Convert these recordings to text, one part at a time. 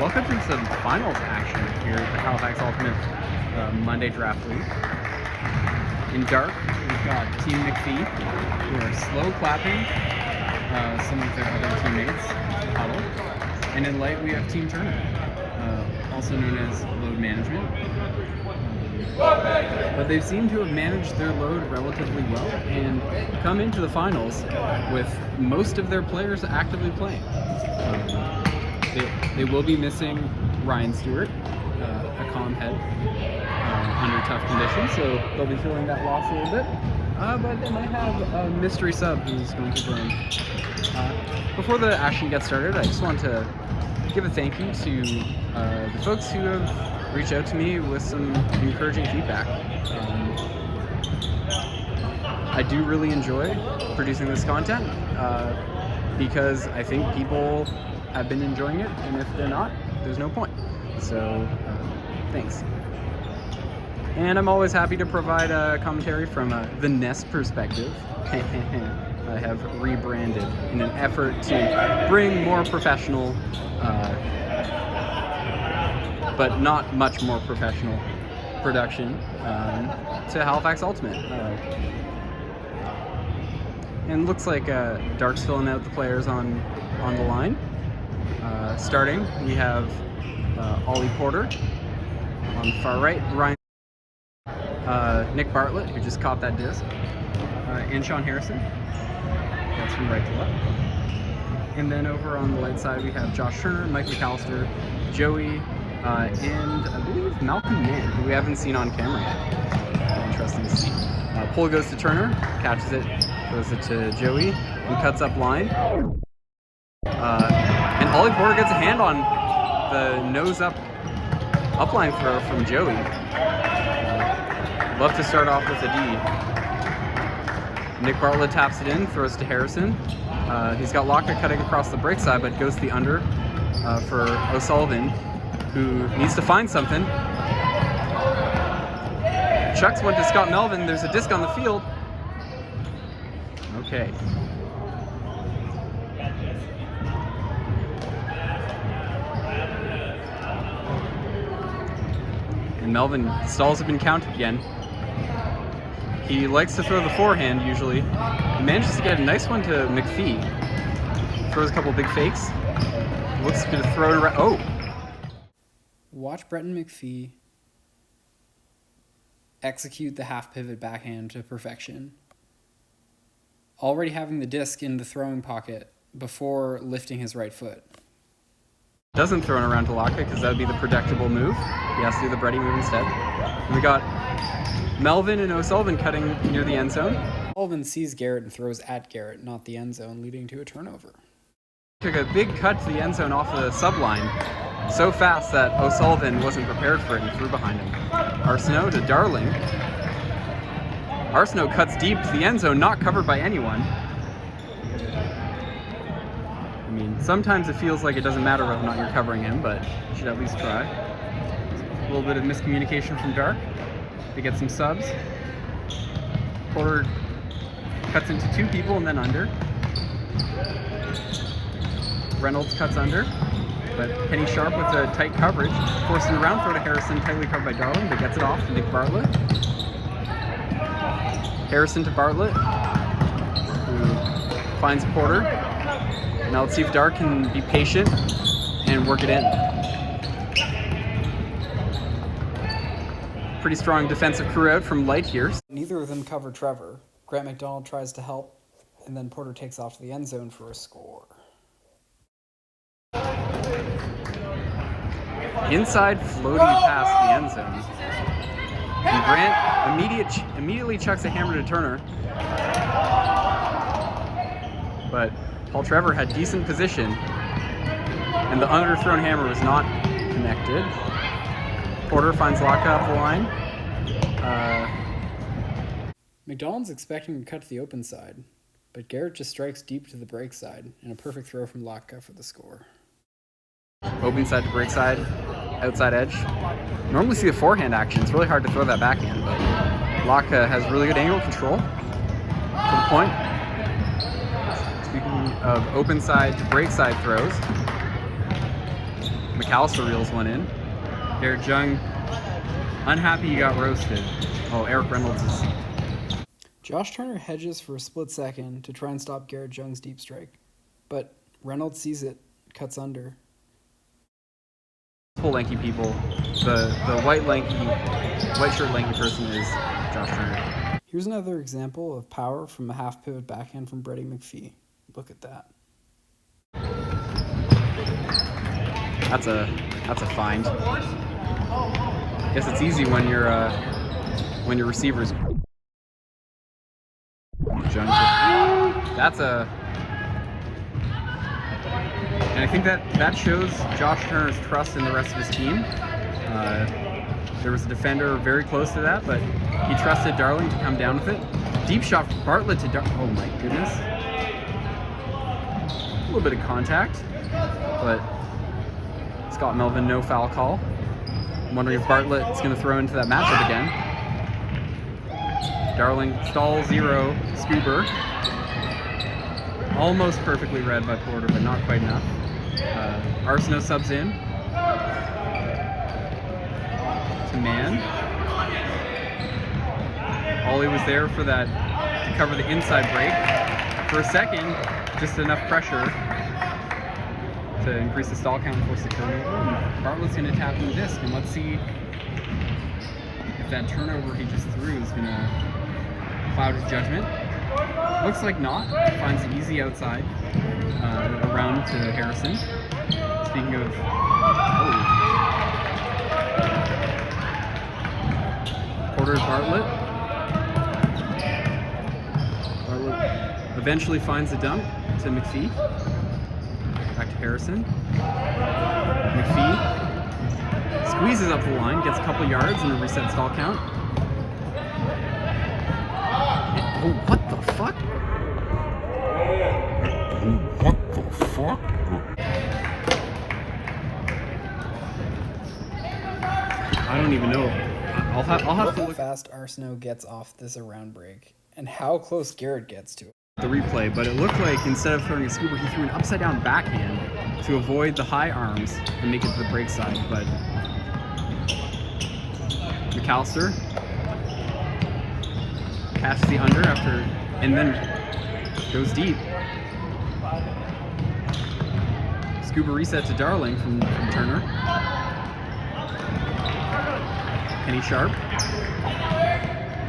Welcome to some finals action here at the Halifax Ultimate Monday Draft League. In dark, we've got Team McPhee, who are slow clapping some of their other teammates, Huddle. And in light, we have Team Turner, also known as Load Management. But they seem to have managed their load relatively well and come into the finals with most of their players actively playing. They will be missing Ryan Stewart, a calm head, under tough conditions, so they'll be feeling that loss a little bit. But they might have a mystery sub who's going to join. Before the action gets started, I just want to give a thank you to the folks who have reached out to me with some encouraging feedback. I do really enjoy producing this content because I think people have been enjoying it, and if they're not, there's no point. So, thanks. And I'm always happy to provide a commentary from the NES perspective. I have rebranded in an effort to bring more professional, but not much more professional production to Halifax Ultimate. And looks like Dark's filling out the players on the line. Starting, we have Ollie Porter on the far right, Ryan, Nick Bartlett, who just caught that disc, and Sean Harrison. That's from right to left. And then over on the light side, we have Josh Turner, Mike McAllister, Joey, and I believe Malcolm Mann, who we haven't seen on camera yet. Interesting to see. Pull goes to Turner, catches it, throws it to Joey, and cuts up line. And Ollie Porter gets a hand on the nose-up upline throw from Joey. Love to start off with a D. Nick Bartlett taps it in, throws to Harrison. He's got Locke cutting across the break side, but goes to the under for O'Sullivan, who needs to find something. Chucks went to Scott Melvin. There's a disc on the field. Okay. And Melvin stalls have been counted again. He likes to throw the forehand usually. He manages to get a nice one to McPhee. Throws a couple big fakes. Looks to throw it around. Oh! Watch Brenton McPhee execute the half pivot backhand to perfection. Already having the disc in the throwing pocket before lifting his right foot. Doesn't throw it around to Laka because that would be the predictable move. He has to do the Brady move instead. And we got Melvin and O'Sullivan cutting near the end zone. O'Sullivan sees Garrett and throws at Garrett, not the end zone, leading to a turnover. Took a big cut to the end zone off the subline, so fast that O'Sullivan wasn't prepared for it and threw behind him. Arsenault to Darling. Arsenault cuts deep to the end zone, not covered by anyone. I mean, sometimes it feels like it doesn't matter whether or not you're covering him, but you should at least try. A little bit of miscommunication from Dark. They get some subs. Porter cuts into two people and then under. Reynolds cuts under, but Penny Sharp with a tight coverage, forcing a round throw to Harrison, tightly covered by Darling, but gets it off to Nick Bartlett. Harrison to Bartlett, who finds Porter. Now let's see if Dark can be patient and work it in. Pretty strong defensive crew out from Light here. Neither of them cover Trevor. Grant McDonald tries to help, and then Porter takes off to the end zone for a score. Inside floating past the end zone. And Grant immediately chucks a hammer to Turner. But Paul Trevor had decent position, and the underthrown hammer was not connected. Porter finds Locke up the line. McDonald's expecting to cut to the open side, but Garrett just strikes deep to the break side, and a perfect throw from Locke for the score. Open side to break side, outside edge. Normally see the forehand action. It's really hard to throw that backhand, but Locke has really good angle control. To the point. Speaking of open side to break side throws, McAllister reels one in. Garrett Jung, unhappy he got roasted. Oh, Eric Reynolds is... Josh Turner hedges for a split second to try and stop Garrett Jung's deep strike, but Reynolds sees it, cuts under. Full lanky people. The white shirt lanky person is Josh Turner. Here's another example of power from a half pivot backhand from Brady McPhee. Look at that. That's a find. Guess it's easy when your receivers. That's a. And I think that shows Josh Turner's trust in the rest of his team. There was a defender very close to that, but he trusted Darling to come down with it. Deep shot from Bartlett to oh my goodness. A little bit of contact, but Scott Melvin, no foul call. I'm wondering if Bartlett's going to throw into that matchup again. Darling stall 0, Scuba. Almost perfectly read by Porter, but not quite enough. Arsenault subs in to Man. Ollie was there for that to cover the inside break. For a second, just enough pressure to increase the stall count and force the turnover. And Bartlett's going to tap in the disc, and let's see if that turnover he just threw is going to cloud his judgment. Looks like not. Finds the easy outside around to Harrison. Speaking of, Porter Bartlett. Bartlett eventually finds the dump to McPhee. Back to Harrison. McPhee squeezes up the line, gets a couple yards and a reset stall count. Oh, what the fuck? What the fuck? I don't even know. I'll have to Look how look fast Arsenault gets off this around break, and how close Garrett gets to it. the replay, but it looked like instead of throwing a scuba, he threw an upside down backhand to avoid the high arms and make it to the break side. But McAllister catches the under after, and then goes deep. Scuba reset to Darling from Turner. Kenny Sharp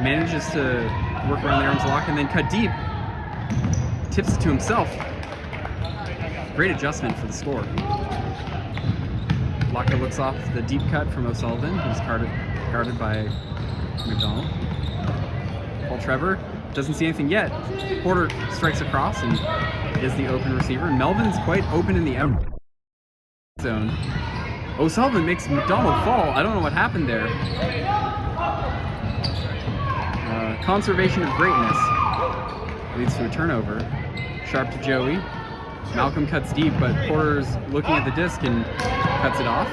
manages to work around the arms lock and then cut deep. Tips it to himself. Great adjustment for the score. Locka looks off the deep cut from O'Sullivan, who's guarded by McDonald. Paul Trevor doesn't see anything yet. Porter strikes across and is the open receiver. Melvin's quite open in the end zone. O'Sullivan makes McDonald fall. I don't know what happened there. Conservation of greatness leads to a turnover. Sharp to Joey. Malcolm cuts deep, but Porter's looking at the disc and cuts it off.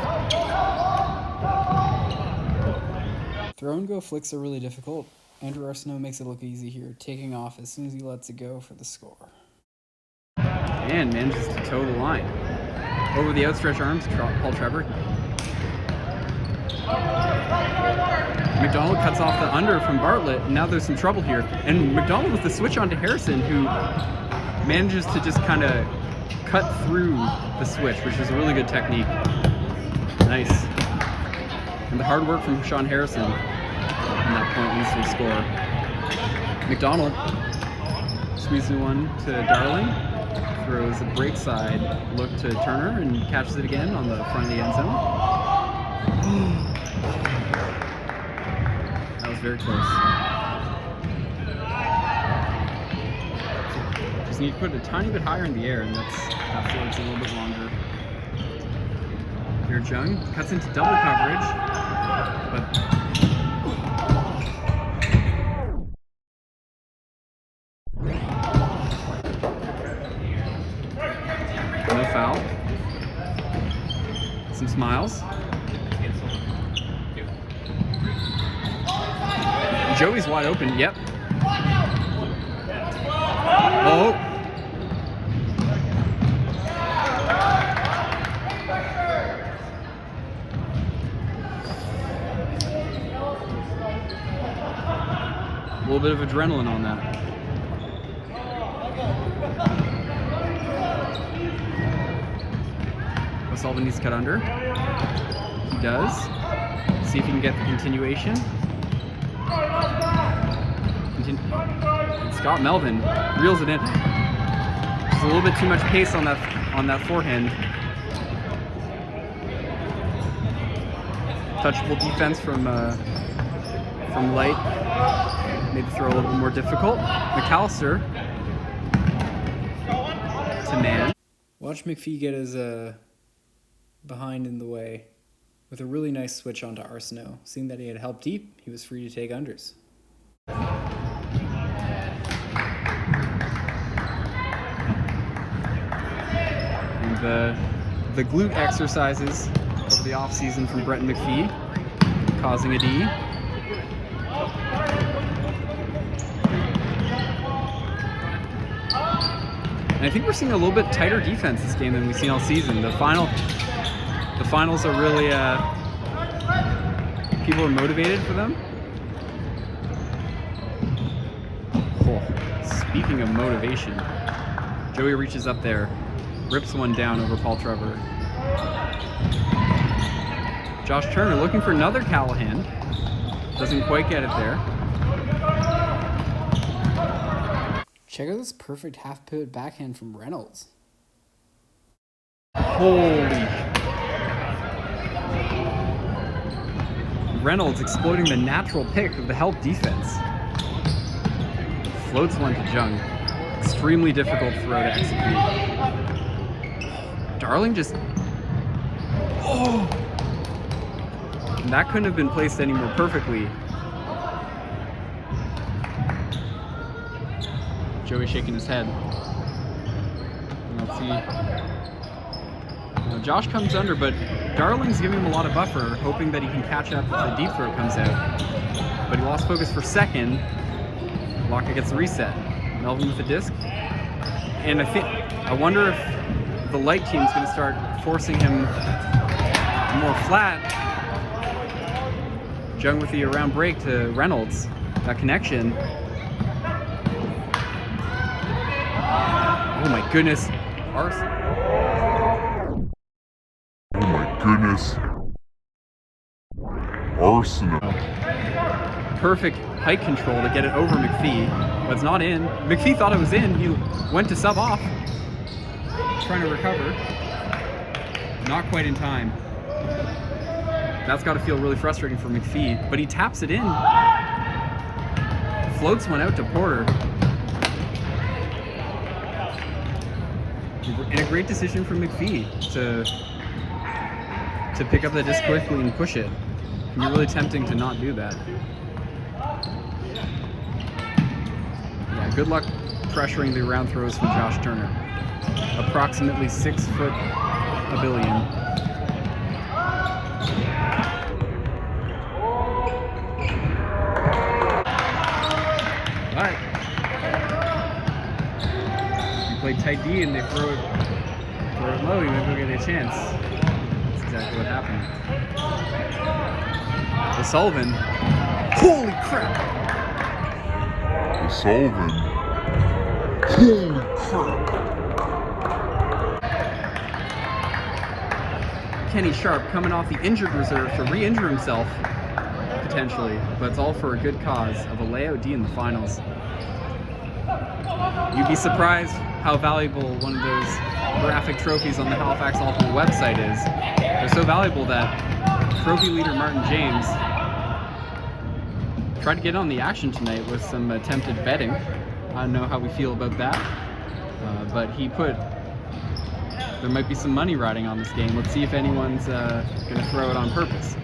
Throw and go flicks are really difficult. Andrew Arsenault makes it look easy here, taking off as soon as he lets it go for the score. And manages to toe the line. Over the outstretched arms, Paul Trevor. McDonald cuts off the under from Bartlett, and now there's some trouble here. And McDonald with the switch onto Harrison, who manages to just kind of cut through the switch, which is a really good technique. Nice. And the hard work from Sean Harrison on that point leads to a score. McDonald squeezes one to Darling, throws a break side look to Turner, and catches it again on the front of the end zone. That was very close. Just need to put it a tiny bit higher in the air, and that's where it's a little bit longer. Garrett Jung cuts into double coverage, but no foul. Some smiles. Joey's wide open. Yep. Oh. little bit of adrenaline on that. O'Sullivan needs to cut under. He does. See if he can get the continuation. Scott Melvin reels it in. There's a little bit too much pace on that forehand. Touchable defense from Light. Made the throw a little bit more difficult. McAllister to man. Watch McPhee get his behind in the way with a really nice switch onto Arsenault. Seeing that he had help deep, he was free to take unders. And the glute exercises over the off-season from Brett McPhee, causing a D. And I think we're seeing a little bit tighter defense this game than we've seen all season. The finals are really people are motivated for them. Oh, speaking of motivation, Joey reaches up there, rips one down over Paul Trevor. Josh Turner looking for another Callahan. Doesn't quite get it there. Check out this perfect half pivot backhand from Reynolds. Holy. Reynolds exploiting the natural pick of the help defense. Floats one to Jung. Extremely difficult throw to execute. Darling just... Oh! And that couldn't have been placed any more perfectly. Joey shaking his head. Let's see. Josh comes under, but Darling's giving him a lot of buffer, hoping that he can catch up if the deep throw comes out. But he lost focus for second. Locka gets the reset. Melvin with the disc. And I wonder if the Light team's going to start forcing him more flat. Jung with the around break to Reynolds. That connection. Oh my goodness. Oh my goodness. Arsenal. Perfect height control to get it over McPhee, but it's not in. McPhee thought it was in. He went to sub off. Trying to recover. Not quite in time. That's got to feel really frustrating for McPhee, but he taps it in. Floats one out to Porter. And a great decision from McPhee to pick up the disc quickly and push it. It can be really tempting to not do that. Yeah, good luck pressuring the round throws from Josh Turner. Approximately 6 foot a billion. But you play tight D and they throw it low, you might go get a chance. That's exactly what happened. O'Sullivan. Holy crap! O'Sullivan. Holy crap! Kenny Sharp coming off the injured reserve to re-injure himself, potentially, but it's all for a good cause of a layout D in the finals. You'd be surprised how valuable one of those graphic trophies on the Halifax Ultimate website is. They're so valuable that trophy leader Martin James tried to get on the action tonight with some attempted betting. I don't know how we feel about that, but he put there might be some money riding on this game. Let's see if anyone's going to throw it on purpose.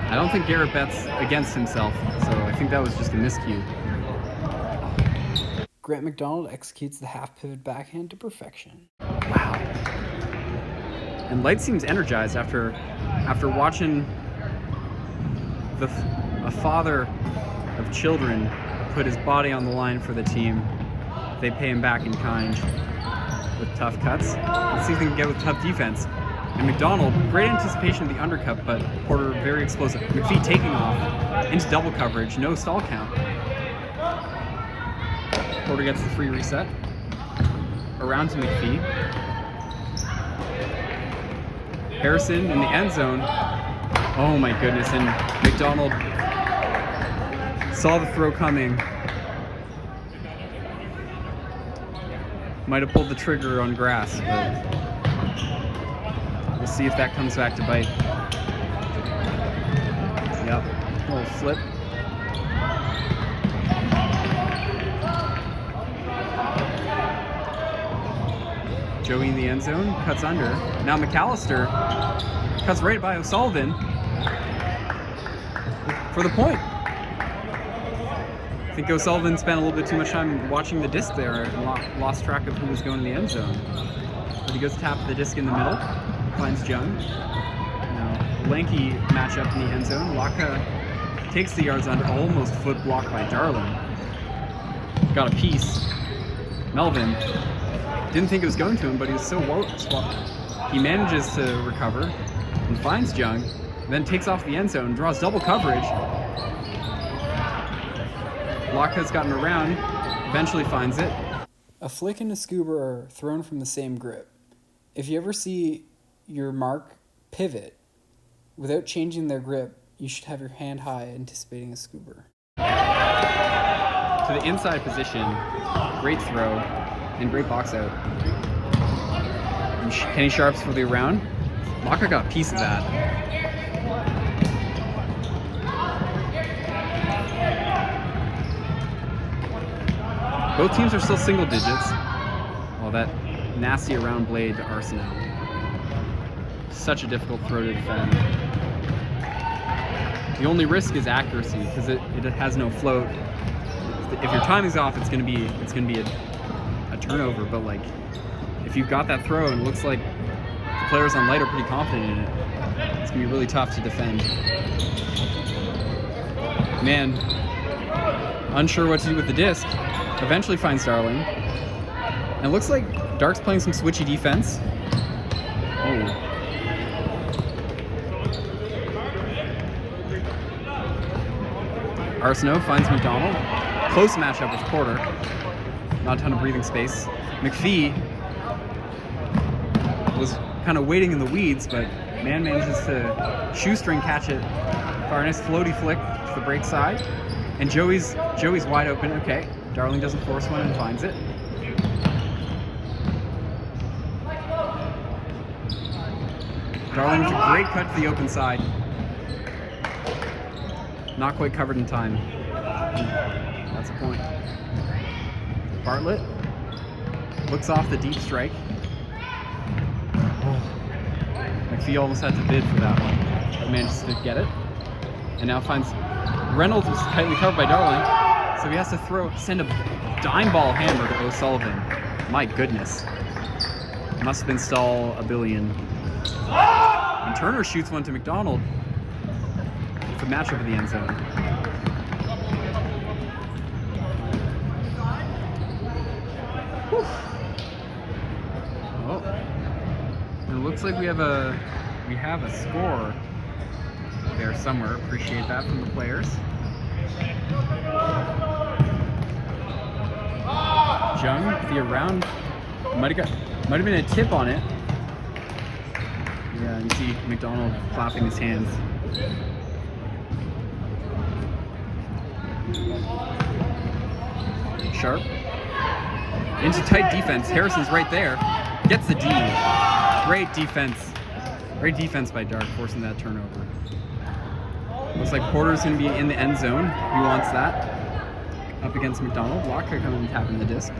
I don't think Garrett bets against himself, so I think that was just a miscue. Grant McDonald executes the half pivot backhand to perfection. Wow. And Light seems energized after watching a father of children put his body on the line for the team. They pay him back in kind with tough cuts. Let's see if they can get with tough defense. And McDonald, great anticipation of the undercut, but Porter very explosive. McPhee taking off into double coverage, no stall count. Porter gets the free reset. Around to McPhee. Harrison in the end zone. Oh my goodness, and McDonald saw the throw coming. Might have pulled the trigger on grass, but we'll see if that comes back to bite. Yep, a little flip. Joey in the end zone, cuts under. Now McAllister cuts right by O'Sullivan for the point. I think O'Sullivan spent a little bit too much time watching the disc there and lost track of who was going to the end zone. But he goes to tap the disc in the middle, finds Jung. Now, lanky matchup in the end zone. Laka takes the yards under, almost foot blocked by Darling. Got a piece. Melvin didn't think it was going to him, but he was so woke. He manages to recover and finds Jung, then takes off the end zone, draws double coverage. Laka's gotten around, eventually finds it. A flick and a scuba are thrown from the same grip. If you ever see your mark pivot without changing their grip, you should have your hand high anticipating a scuba. To the inside position, great throw, and great box out. And Kenny Sharps for the around. Laka got a piece of that. Both teams are still single digits. Well, that nasty around blade to Arsenault. Such a difficult throw to defend. The only risk is accuracy because it has no float. If your timing's off, it's gonna be a turnover. But like, if you've got that throw and it looks like the players on light are pretty confident in it, it's gonna be really tough to defend. Man, unsure what to do with the disc. Eventually finds Darling. And it looks like Dark's playing some switchy defense. Oh. Arsenault finds McDonald. Close matchup with Porter. Not a ton of breathing space. McPhee was kind of waiting in the weeds, but man manages to shoestring catch it. Far nice floaty flick to the break side. And Joey's wide open. Okay. Darling doesn't force one and finds it. Darling with a great cut to the open side. Not quite covered in time. That's a point. Bartlett looks off the deep strike. McPhee almost had to bid for that one, but manages to get it. And now finds Reynolds was tightly covered by Darling. So he has to send a dime ball hammer to O'Sullivan. My goodness. Must have been stall a billion. And Turner shoots one to McDonald. It's a matchup of the end zone. Whew. Oh. And it looks like we have a score there somewhere. Appreciate that from the players. Jung, the around, might have been a tip on it. Yeah, you see McDonald clapping his hands. Sharp. Into tight defense. Harrison's right there. Gets the D. Great defense. Great defense by Dark, forcing that turnover. Looks like Porter's going to be in the end zone. He wants that. Up against McDonald. Laka coming and tapping the disc.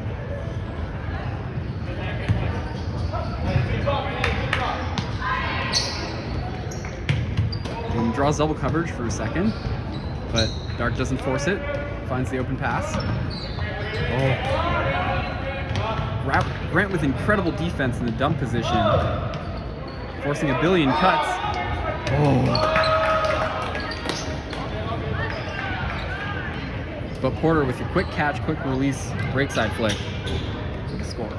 And draws double coverage for a second, but Dark doesn't force it. Finds the open pass. Oh. Grant with incredible defense in the dump position. Forcing a billion cuts. Oh. But Porter with a quick catch, quick release, break side flick for the score.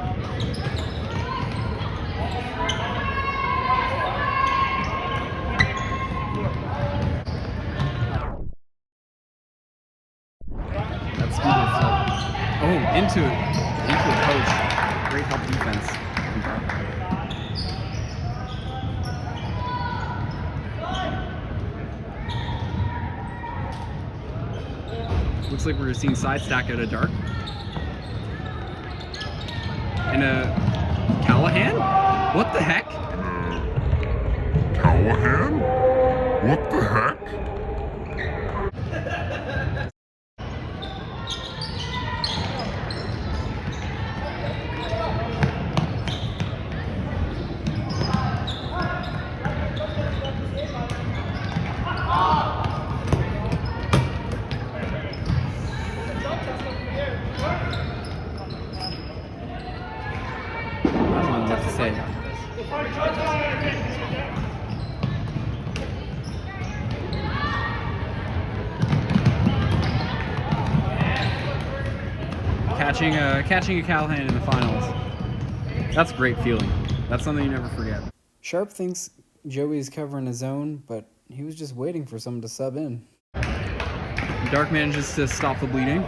That's scuba flip. Oh, into a poach. Great help defense. Looks like we're seeing side stack out of dark. And a Callahan? What the heck? Callahan? What the heck? I don't know what to say. Catching a Callahan in the finals. That's a great feeling. That's something you never forget. Sharp thinks Joey's covering his own, but he was just waiting for someone to sub in. Dark manages to stop the bleeding.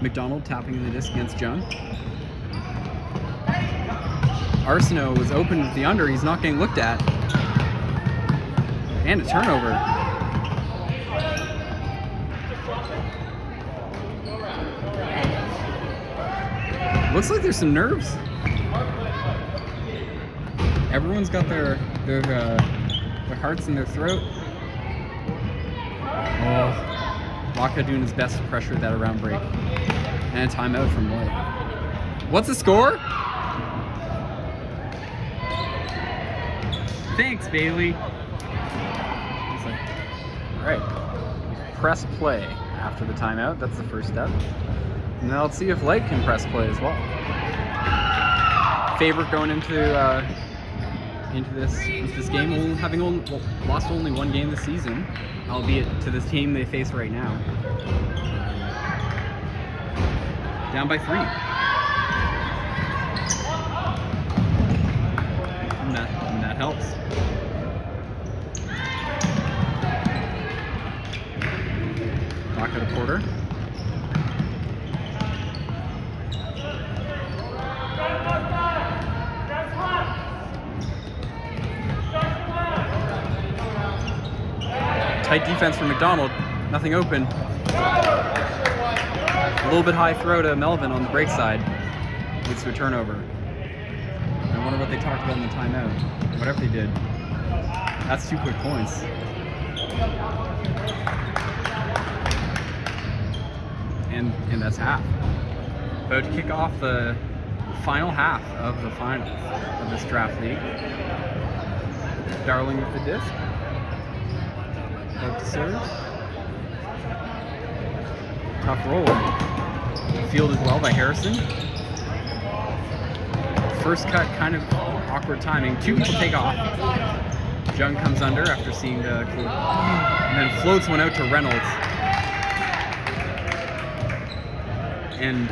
McDonald tapping in the disc against Jung. Arsenault was open with the under. He's not getting looked at. And a turnover. Looks like there's some nerves. Everyone's got their hearts in their throat. Oh, Waka doing his best to pressure that around break. And a timeout from White. What's the score? Thanks, Bailey. All right. Press play after the timeout. That's the first step. And now let's see if Light can press play as well. Favorite going into this game, having lost only one game this season, albeit to this team they face right now. Down by 3. And that helps. Back out a quarter. Tight defense from McDonald. Nothing open. A little bit high throw to Melvin on the break side. Leads to a turnover. I wonder what they talked about in the timeout. Whatever they did. That's 2 quick points. And that's half. About to kick off the final half of the finals of this draft league. Darling with the disc. About to serve. Tough roll. Fielded well by Harrison. First cut, kind of awkward timing. 2 people take off. Jung comes under after seeing the clue. And then floats one out to Reynolds. And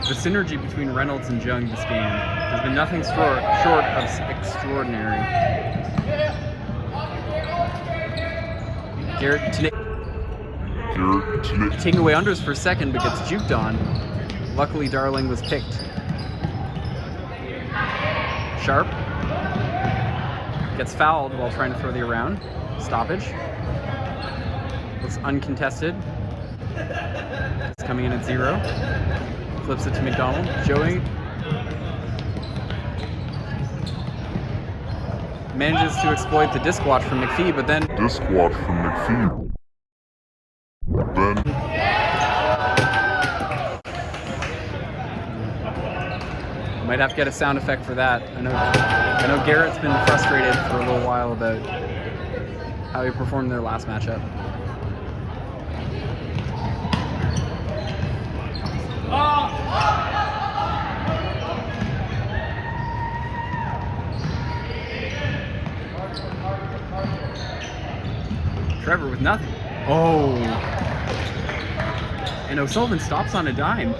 the synergy between Reynolds and Jung this game has been nothing short of extraordinary. Garrett taking away unders for a second, but gets juked on. Luckily, Darling was picked. Sharp gets fouled while trying to throw the around. Stoppage. Looks uncontested. It's coming in at 0. Flips it to McDonald. Joey manages to exploit the disc watch from McPhee, but then Disc watch from McPhee. Then might have to get a sound effect for that. I know Garrett's been frustrated for a little while about how he performed their last matchup. Trevor with nothing. Oh. And O'Sullivan stops on a dime.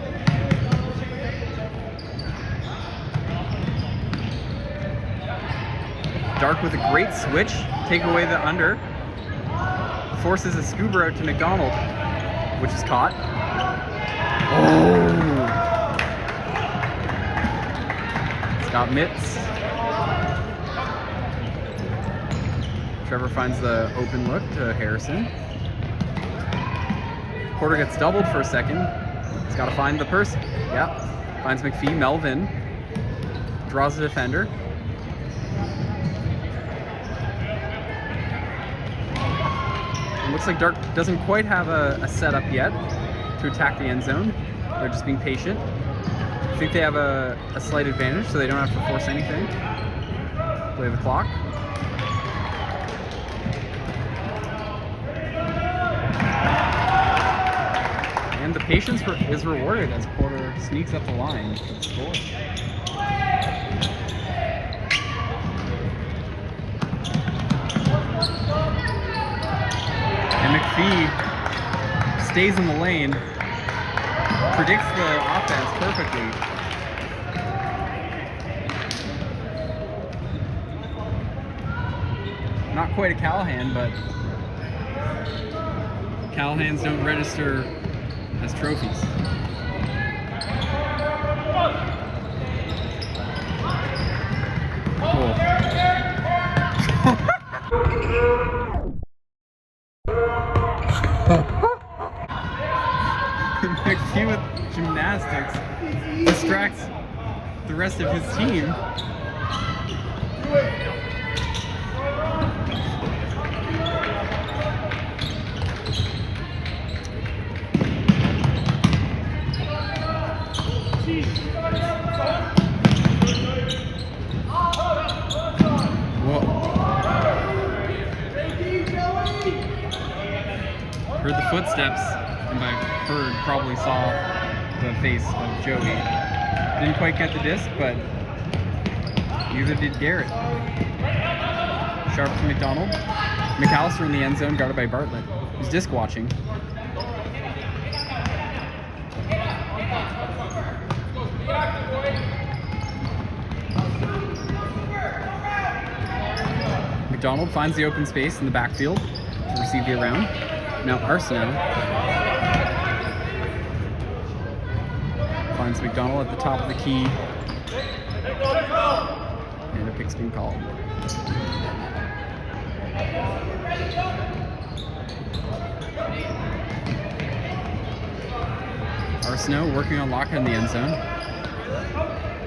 Dark with a great switch, take away the under. Forces a scuba out to McDonald, which is caught. Oh! It's got mitts. Trevor finds the open look to Harrison. Porter gets doubled for a second. He's got to find the person. Yep. Finds McPhee. Melvin draws the defender. It looks like Dark doesn't quite have a setup yet to attack the end zone. They're just being patient. I think they have a slight advantage, so they don't have to force anything. Play the clock. And the patience is rewarded as Porter sneaks up the line for the score. And McPhee stays in the lane, predicts the offense perfectly. Not quite a Callahan, but Callahans don't register as trophies. Cool. McPhee with gymnastics distracts the rest of his team. Heard the footsteps, and by heard probably saw the face of Joey. Didn't quite get the disc, but neither did Garrett. Sharp to McDonald. McAllister in the end zone, guarded by Bartlett, who's disc watching. McDonald finds the open space in the backfield to receive the around. Now Arsenault finds McDonald at the top of the key. And a pick's being called. Arsenault working on Locke in the end zone.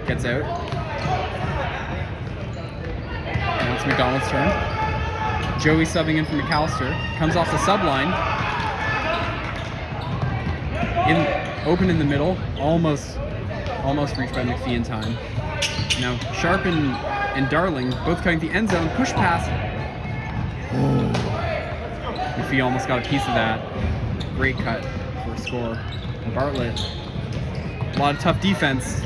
Gets out. Now it's McDonald's turn. Joey subbing in from McAllister. Comes off the sub line. Open in the middle. Almost reached by McPhee in time. Now Sharp and Darling both cutting the end zone. Push pass. Oh. McPhee almost got a piece of that. Great cut for a score. And Bartlett. A lot of tough defense.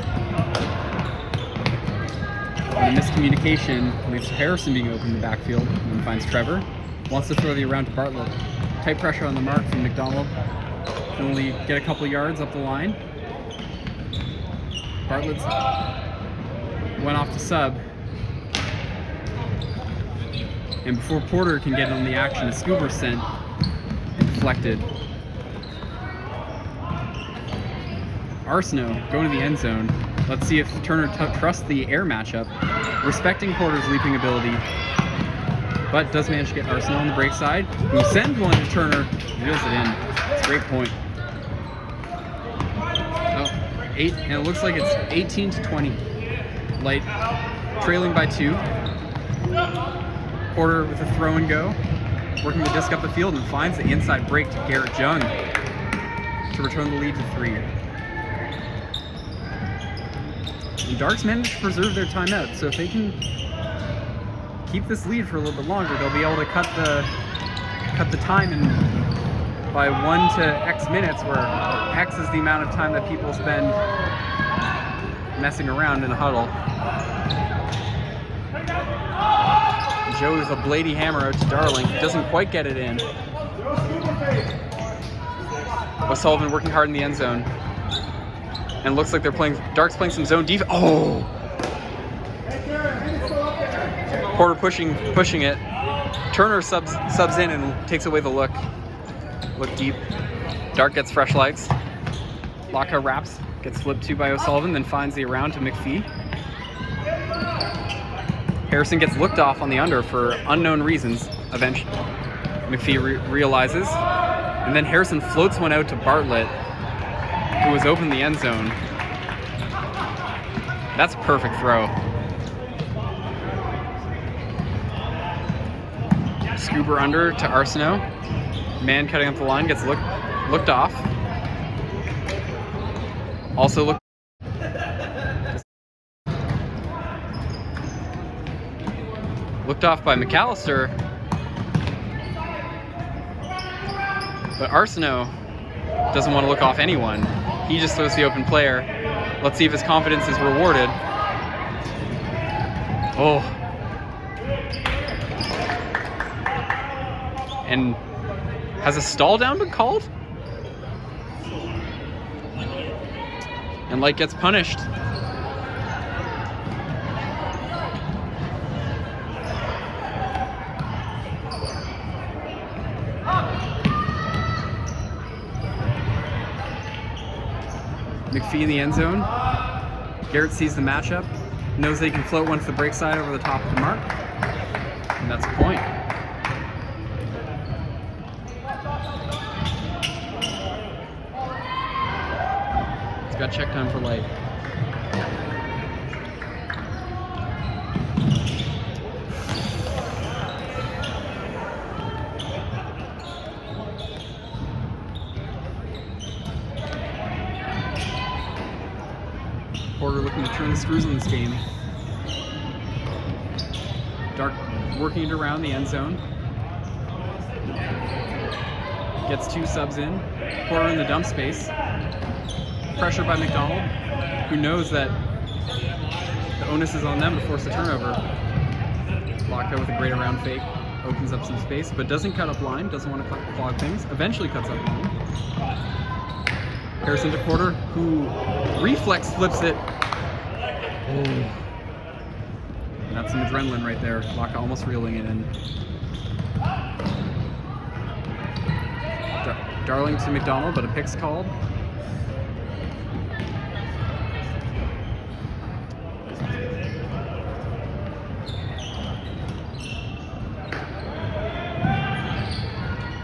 And a miscommunication leads to Harrison being open in the backfield and then finds Trevor. Wants to throw the around to Bartlett. Tight pressure on the mark from McDonald. Can only get a couple yards up the line. Bartlett went off to sub. And before Porter can get on the action, a scuba sent and deflected. Arsenault going to the end zone. Let's see if Turner trusts the air matchup, respecting Porter's leaping ability, but does manage to get Arsenault on the break side, who sends one to Turner, reels it in. It's a great point. Oh, 8, and it looks like it's 18-20. Light trailing by 2. Porter with a throw and go, working the disc up the field and finds the inside break to Garrett Jung to return the lead to 3. And Darks managed to preserve their timeout, so if they can keep this lead for a little bit longer, they'll be able to cut the time in by 1 to X minutes, where X is the amount of time that people spend messing around in a huddle. Joe with a Blady hammer out to Darling. Doesn't quite get it in. O'Sullivan working hard in the end zone. And looks like they're playing, Dark's playing some zone defense. Oh! Porter pushing it. Turner subs in and takes away the look deep. Dart gets fresh legs. Laka wraps, gets flipped to by O'Sullivan, then finds the around to McPhee. Harrison gets looked off on the under for unknown reasons. Eventually, McPhee realizes, and then Harrison floats one out to Bartlett, who was open in the end zone. That's a perfect throw. Scuba under to Arsenault. Man cutting up the line gets looked off. Also looked off by McAllister. But Arsenault doesn't want to look off anyone. He just throws the open player. Let's see if his confidence is rewarded. Oh. And has a stall down been called? And Light gets punished. McPhee in the end zone. Garrett sees the matchup, knows they can float one to the break side over the top of the mark, and that's a point. It's got check time for Light. Porter looking to turn the screws in this game. Dark working it around the end zone. Gets 2 subs in. Porter in the dump space. Pressure by McDonald, who knows that the onus is on them to force a turnover. Laka with a great around fake. Opens up some space, but doesn't cut up line. Doesn't want to clog things. Eventually cuts up line. Harrison to Porter, who reflex flips it. Oh. That's some adrenaline right there. Laka almost reeling it in. Darling to McDonald, but a pick's called.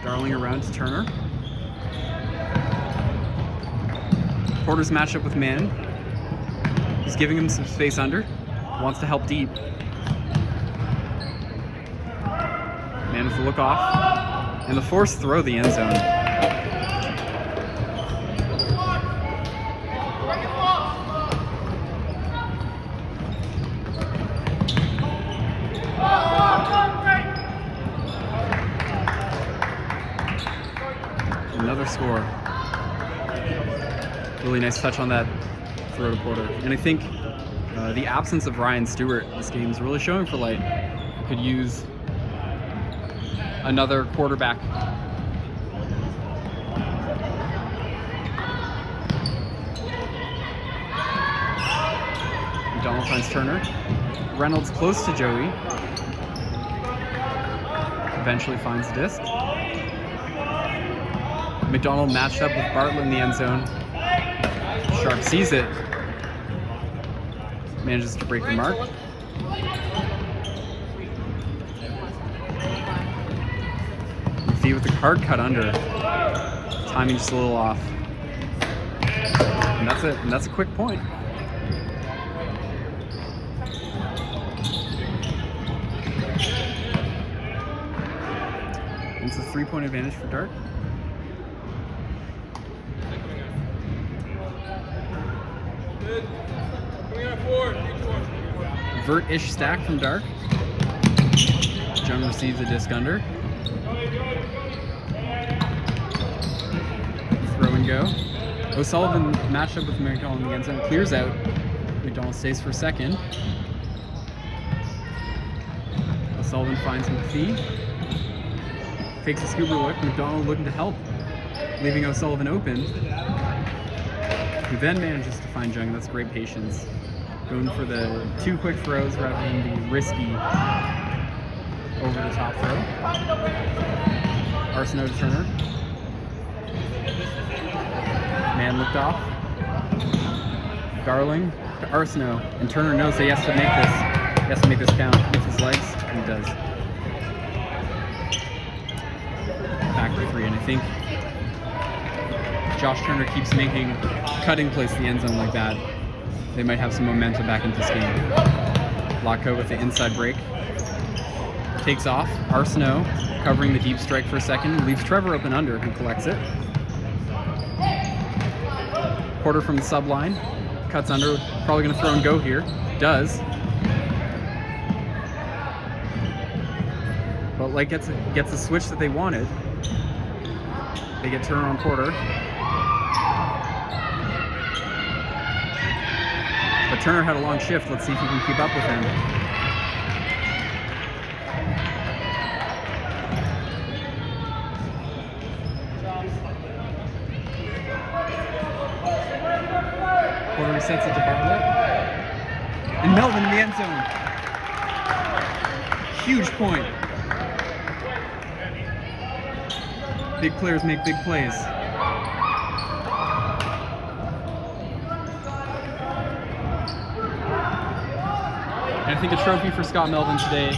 Darling around to Turner. Porter's matched up with Man. He's giving him some space under. Wants to help deep. Man with the look off. And the forced throw the end zone. Another score. Really nice touch on that throw to Porter. And I think the absence of Ryan Stewart in this game is really showing for Light. Could use another quarterback. McDonald finds Turner. Reynolds close to Joey. Eventually finds the disc. McDonald matched up with Bartlett in the end zone. Sharp sees it. Manages to break the mark. McPhee with the hard cut under. Timing just a little off. And that's it. And that's a quick point. It's a 3-point advantage for Dart. Vert-ish stack from Dark. Jung receives the disc under. Throw and go. O'Sullivan matched up with McDonald in the end zone. Clears out. McDonald stays for second. O'Sullivan finds McPhee. Fakes a scuba look. McDonald looking to help, leaving O'Sullivan open, who then manages to find Jung. That's great patience. Going for the 2 quick throws rather than the risky Over the top throw. Arsenault to Turner. Man looked off. Darling to Arsenault. And Turner knows that he has to make this. He has to make this count with his legs, and he does. Back to 3, and I think Josh Turner keeps making cutting plays to the end zone like that. They might have some momentum back into this game. Locko with the inside break. Takes off. Arsenault covering the deep strike for a second. Leaves Trevor open under, who collects it. Porter from the sub line. Cuts under. Probably going to throw and go here. Does. But like gets the switch that they wanted. They get Turner on Porter. But Turner had a long shift. Let's see if he can keep up with him. Porter resets it to Bartlett. And Melvin in the end zone. Huge point. Big players make big plays. And I think a trophy for Scott Melvin today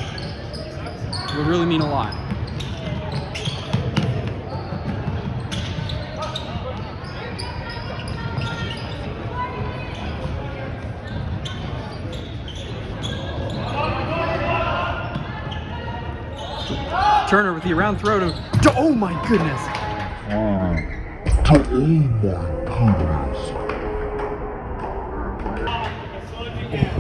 would really mean a lot. Turner with the around throw to oh my goodness! Oh my goodness.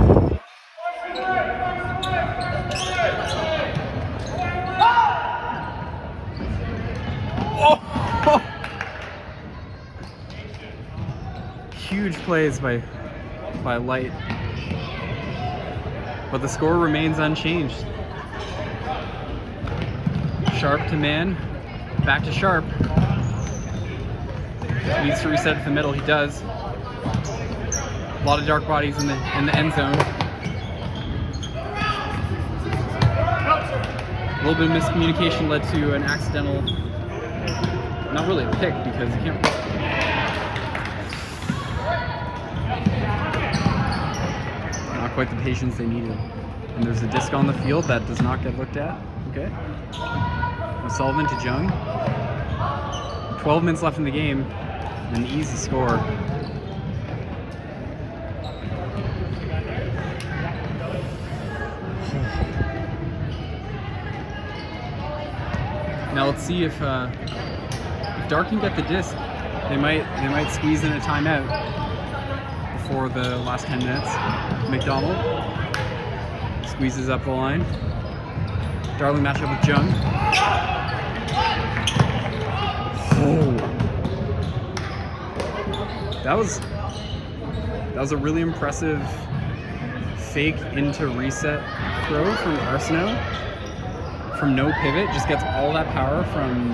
Huge plays by Light, but the score remains unchanged. Sharp to man, back to Sharp. Needs to reset to the middle. He does. A lot of dark bodies in the end zone. A little bit of miscommunication led to an accidental, not really a pick because you can't. Not quite the patience they needed. And there's a disc on the field that does not get looked at. Okay. Sullivan to Jung. 12 minutes left in the game. An easy score. Now let's see if Dark can get the disc. They might squeeze in a timeout before the last 10 minutes. McDonald squeezes up the line. Darling matchup with Jung. Oh, that was a really impressive fake into reset throw from Arsenault. From no pivot, just gets all that power from,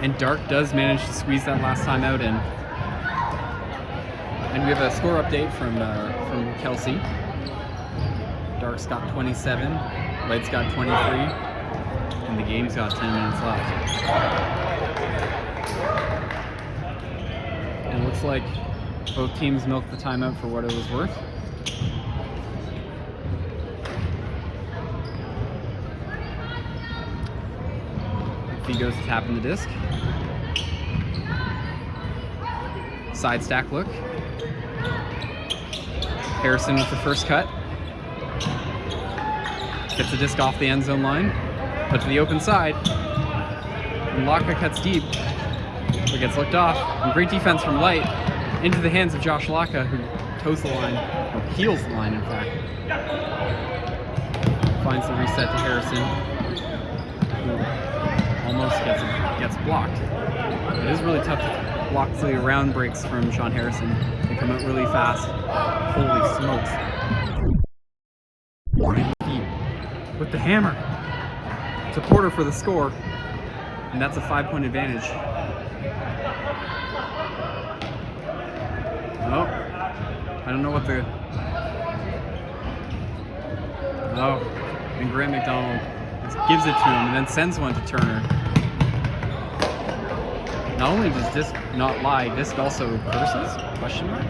and Dark does manage to squeeze that last time out in. And we have a score update from Kelsey. Dark's got 27, Light's got 23, and the game's got 10 minutes left. And it looks like both teams milked the timeout for what it was worth. McPhee goes to tap in the disc. Side stack look. Harrison with the first cut. Gets the disc off the end zone line, but to the open side. And Laka cuts deep, but gets looked off. And great defense from Light into the hands of Josh Laka, who toes the line, or heels the line, in fact. Finds the reset to Harrison, who almost gets blocked. It is really tough to block the around breaks from Sean Harrison. They come out really fast. Holy smokes. With the hammer to Porter for the score, and that's a 5-point advantage. Oh, I don't know what the... Oh, and Grant McDonald gives it to him and then sends one to Turner. Not only does Disc not lie, Disc also curses? Question mark?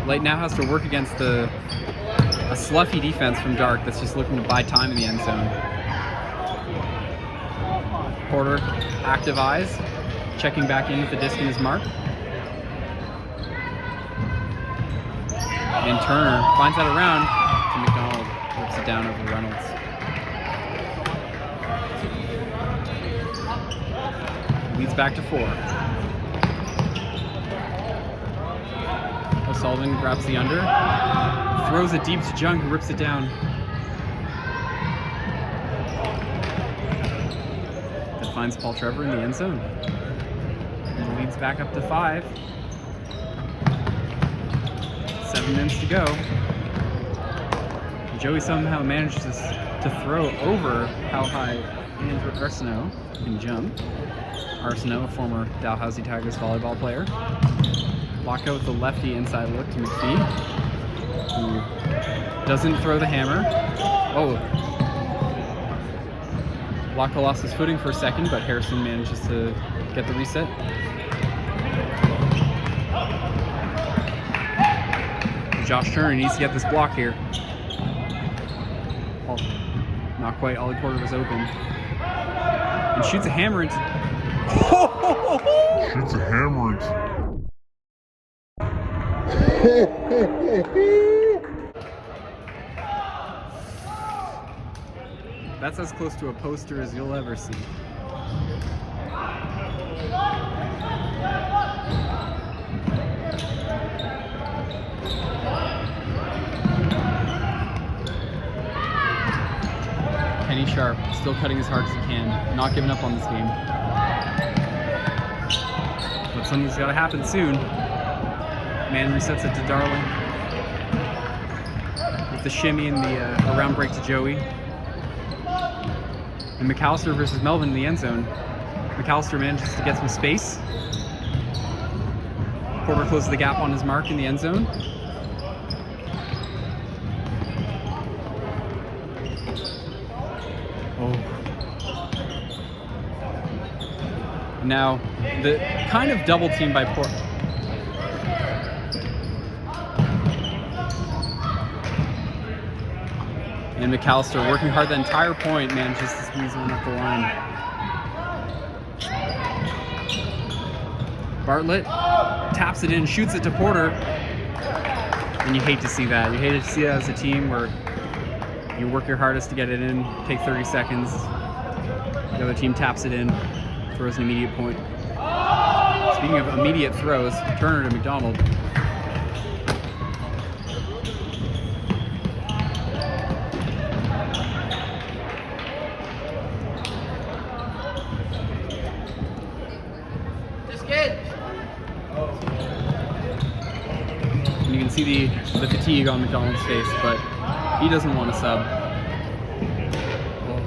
Light now has to work against a sluffy defense from Dark that's just looking to buy time in the end zone. Porter, active eyes, checking back in with the disc in his mark. And Turner finds that around to McDonald, whips it down over Reynolds. Leads back to 4. O'Sullivan grabs the under, throws it deep to Jung, who rips it down. That finds Paul Trevor in the end zone. And leads back up to 5. 7 minutes to go. Joey somehow manages to throw over how high Andrew Arsenault can jump. Arsenault, a former Dalhousie Tigers volleyball player. Lock out the lefty inside look to McPhee, who doesn't throw the hammer. Oh. Locke lost his footing for a second, but Harrison manages to get the reset. Josh Turner needs to get this block here. Oh, not quite. Ollie Porter was open. And shoots a hammer into... Shoots a hammer into... That's as close to a poster as you'll ever see. Kenny Sharp still cutting as hard as he can, not giving up on this game. But something's got to happen soon. Man resets it to Darling. With the shimmy and the around break to Joey. And McAllister versus Melvin in the end zone. McAllister manages to get some space. Porter closes the gap on his mark in the end zone. Oh. Now, the kind of double team by Porter. And McAllister, working hard the entire point, manages to squeeze one up the line. Bartlett taps it in, shoots it to Porter. And you hate to see that. You hate to see that as a team where you work your hardest to get it in, take 30 seconds. The other team taps it in, throws an immediate point. Speaking of immediate throws, Turner to McDonald. And you can see the fatigue on McDonald's face, but he doesn't want to sub. Oh.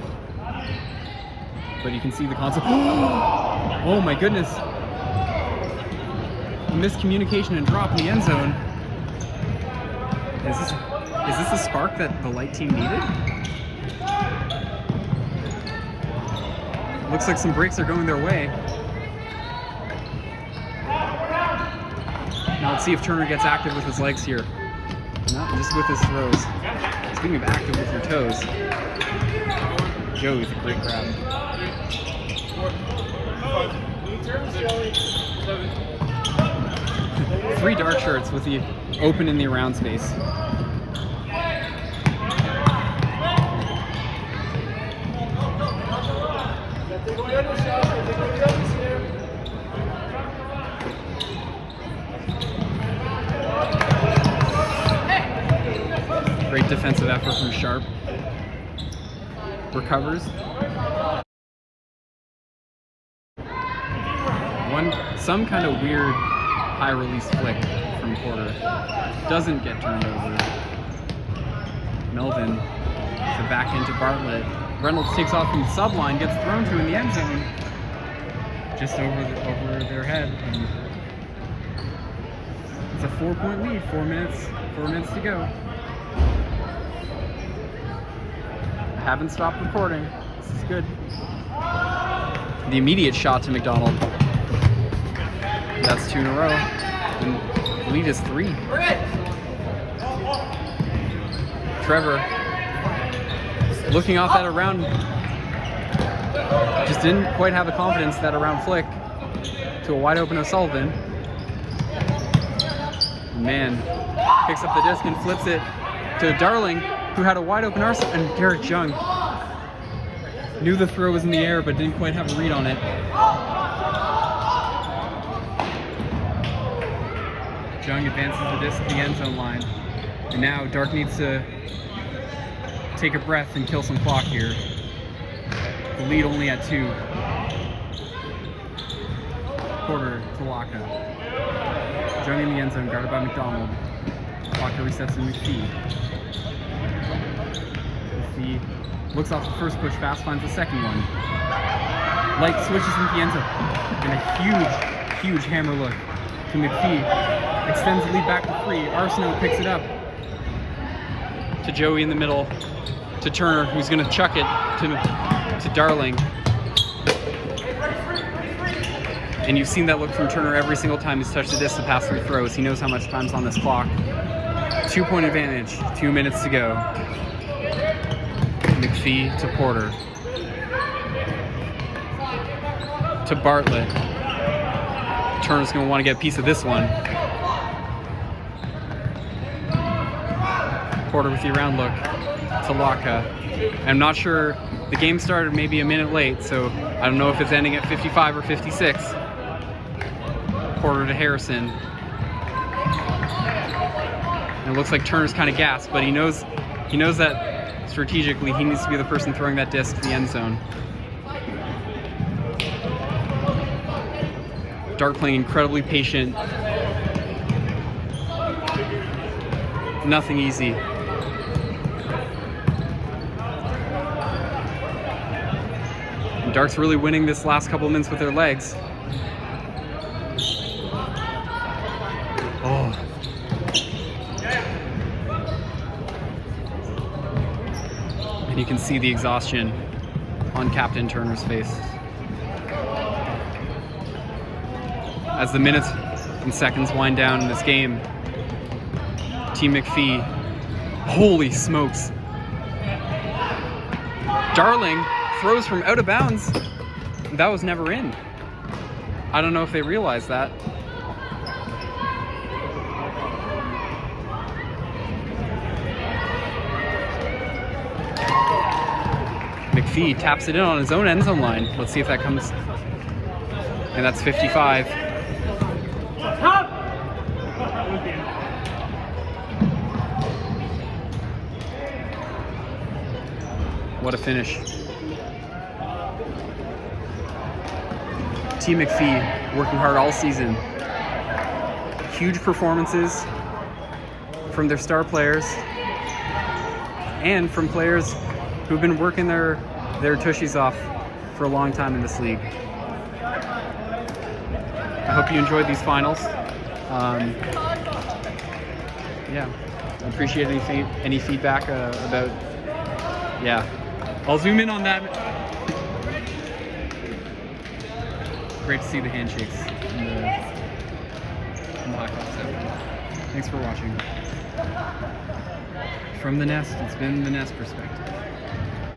But you can see the concept. Oh my goodness. Miscommunication and drop in the end zone. Is this the spark that the light team needed? Looks like some breaks are going their way. Now let's see if Turner gets active with his legs here. No, just with his throws. Speaking of active with your toes, Joey with a great grab. 3 dark shirts with the open in the around space. Great defensive effort from Sharp. Recovers. Some kind of weird high release flick from Porter. Doesn't get turned over. Melvin to back into Bartlett. Reynolds takes off from the subline, gets thrown to in the end zone. just over their head. And it's a 4-point lead. 4 minutes to go. I haven't stopped recording. This is good. The immediate shot to McDonald. That's 2 in a row. And the lead is 3. Trevor looking off that around. Just didn't quite have the confidence that around flick to a wide open O'Sullivan. Man picks up the disc and flips it to Darling, who had a wide open arsenal, and Garrett Jung knew the throw was in the air but didn't quite have a read on it. Jung advances the disc to the end zone line. And now Dark needs to take a breath and kill some clock here. The lead only at 2. Porter to Laka. Jung in the end zone, guarded by McDonald. Laka resets to McPhee. McPhee looks off the first push, fast finds the second one. Light switches into the end zone. And a huge hammer look to McPhee. Extends the lead back to 3. Arsenault picks it up to Joey in the middle, to Turner, who's going to chuck it to Darling. And you've seen that look from Turner every single time he's touched the disc the past 3 throws. He knows how much time's on this clock. 2-point advantage, 2 minutes to go. McPhee to Porter. To Bartlett. Turner's going to want to get a piece of this one. Porter with the around look to Laka. I'm not sure, the game started maybe a minute late, so I don't know if it's ending at 55 or 56. Porter to Harrison. And it looks like Turner's kind of gassed, but he knows that strategically he needs to be the person throwing that disc to the end zone. Dark playing incredibly patient. Nothing easy. And Dark's really winning this last couple of minutes with their legs. Oh. And you can see the exhaustion on Captain Turner's face. As the minutes and seconds wind down in this game, Team McPhee, holy smokes. Darling throws from out of bounds. That was never in. I don't know if they realized that. McPhee taps it in on his own end zone line. Let's see if that comes. And that's 55. What a finish. Team McPhee working hard all season. Huge performances from their star players and from players who've been working their tushies off for a long time in this league. I hope you enjoyed these finals. Yeah, I appreciate any feedback about, yeah. I'll zoom in on that. Great to see the handshakes and the high-fives after. Thanks for watching. From the Nest, it's been the Nest Perspective.